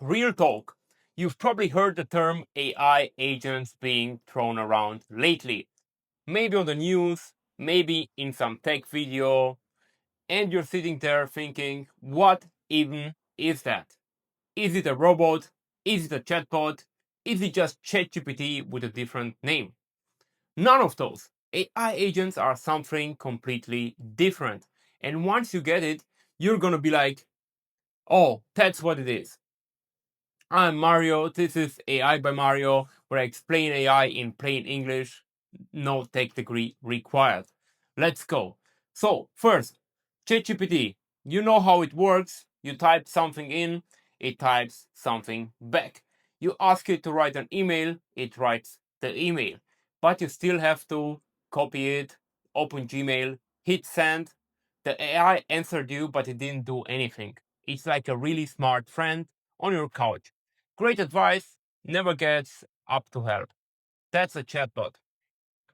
Real talk. You've probably heard the term AI agents being thrown around lately. Maybe on the news, maybe in some tech video, and you're sitting there thinking, what even is that? Is it a robot? Is it a chatbot? Is it just ChatGPT with a different name? None of those. AI agents are something completely different. And once you get it, you're gonna be like, oh, that's what it is. I'm Mario. This is AI by Mario, where I explain AI in plain English. No tech degree required. Let's go. So, first, ChatGPT. You know how it works. You type something in, it types something back. You ask it to write an email, it writes the email. But you still have to copy it, open Gmail, hit send. The AI answered you, but it didn't do anything. It's like a really smart friend on your couch. Great advice, never gets up to help. That's a chatbot.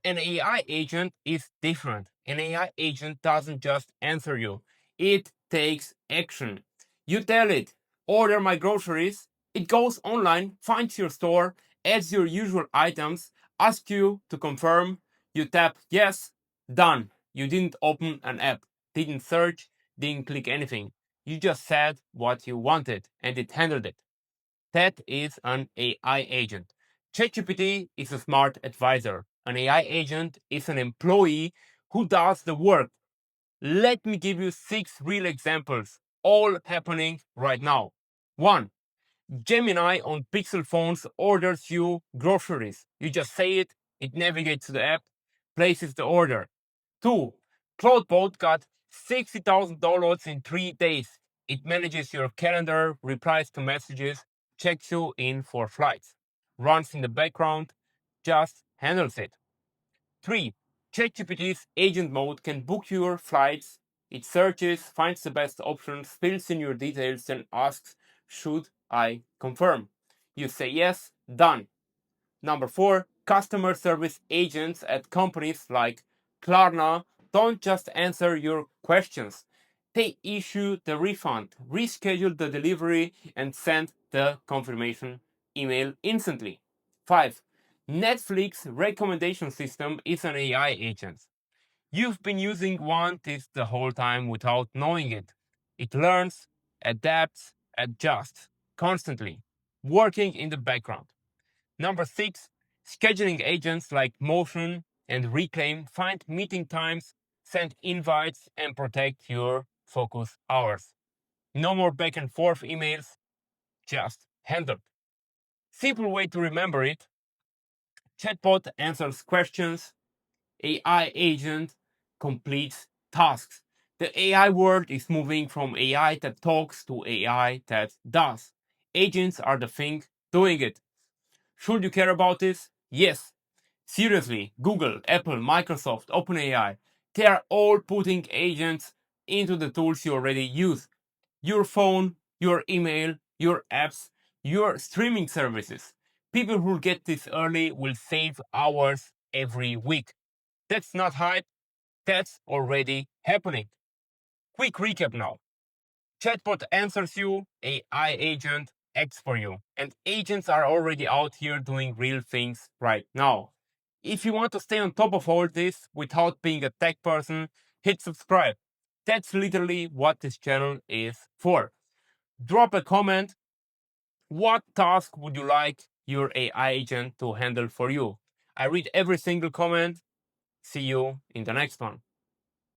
An AI agent is different. An AI agent doesn't just answer you, it takes action. You tell it, order my groceries, it goes online, finds your store, adds your usual items, asks you to confirm, you tap yes, done. You didn't open an app, didn't search, didn't click anything. You just said what you wanted and it handled it. That is an AI agent. ChatGPT is a smart advisor. An AI agent is an employee who does the work. Let me give you 6 real examples, all happening right now. 1. Gemini on Pixel phones orders you groceries. You just say it, it navigates to the app, places the order. 2. Cloudbot got $60,000 in 3 days. It manages your calendar, replies to messages, checks you in for flights, runs in the background, just handles it. 3. ChatGPT's agent mode can book your flights. It searches, finds the best option, fills in your details, then asks, should I confirm? You say yes, done. Number 4, customer service agents at companies like Klarna don't just answer your questions. They issue the refund, reschedule the delivery, and send the confirmation email instantly. 5. Netflix recommendation system is an AI agent. You've been using one this the whole time without knowing it. It learns, adapts, adjusts constantly, working in the background. Number 6, scheduling agents like Motion and Reclaim find meeting times, send invites, and protect your focus hours. No more back and forth emails, just handled. Simple way to remember it: chatbot answers questions, AI agent completes tasks. The AI world is moving from AI that talks to AI that does. Agents are the thing doing it. Should you care about this? Yes. Seriously, Google, Apple, Microsoft, OpenAI, they are all putting agents into the tools you already use. Your phone, your email, your apps, your streaming services. People who get this early will save hours every week. That's not hype, that's already happening. Quick recap now. Chatbot answers you, AI agent acts for you, and agents are already out here doing real things right now. If you want to stay on top of all this without being a tech person, hit subscribe. That's literally what this channel is for. Drop a comment. What task would you like your AI agent to handle for you? I read every single comment. See you in the next one.